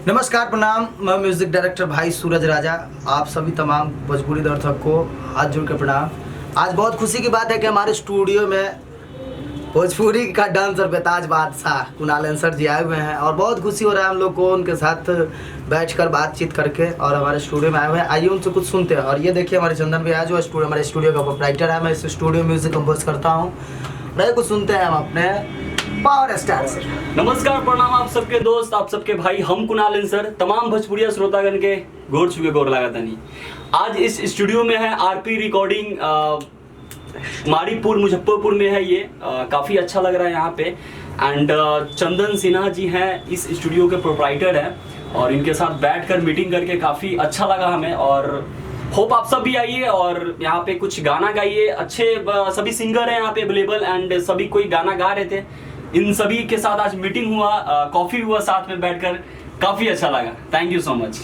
नमस्कार, प्रणाम। मैं म्यूजिक डायरेक्टर भाई सूरज राजा। आप सभी तमाम भोजपुरी दर्शक को हाथ जोड़ के प्रणाम। आज बहुत खुशी की बात है कि हमारे स्टूडियो में भोजपुरी का डांसर बेताज बादशाह कुणाल अंसर जी आए हुए हैं और बहुत खुशी हो रहा है हम लोग को उनके साथ बैठकर बातचीत करके। और हमारे स्टूडियो में आए हुए हैं, आइए उनसे कुछ सुनते हैं। और ये देखिए हमारे चंदन भैया जो हमारे स्टूडियो का प्रोप्राइटर है। मैं इस स्टूडियो म्यूजिक कंपोज करता हूँ। मैं कुछ सुनते हैं हम अपने पावर स्टार से। नमस्कार, प्रणाम आप सबके दोस्त, आप सबके भाई। हम कुणाल अंसर तमाम भोजपुरिया श्रोतागण के गोर छुके गोर लागत नहीं। आज इस स्टूडियो में है आरपी रिकॉर्डिंग, मारीपुर मुजफ्फरपुर में है। ये काफ़ी अच्छा लग रहा है यहाँ पे। एंड चंदन सिन्हा जी हैं, इस स्टूडियो के प्रोप्राइटर हैं और इनके साथ बैठकर मीटिंग करके काफ़ी अच्छा लगा हमें। और होप आप सब भी आइए और यहाँ पे कुछ गाना गाइए। अच्छे सभी सिंगर हैं यहाँ पे अवेलेबल एंड सभी कोई गाना गा रहे थे। इन सभी के साथ आज मीटिंग हुआ, कॉफ़ी हुआ साथ में बैठकर, काफ़ी अच्छा लगा। Thank you so much.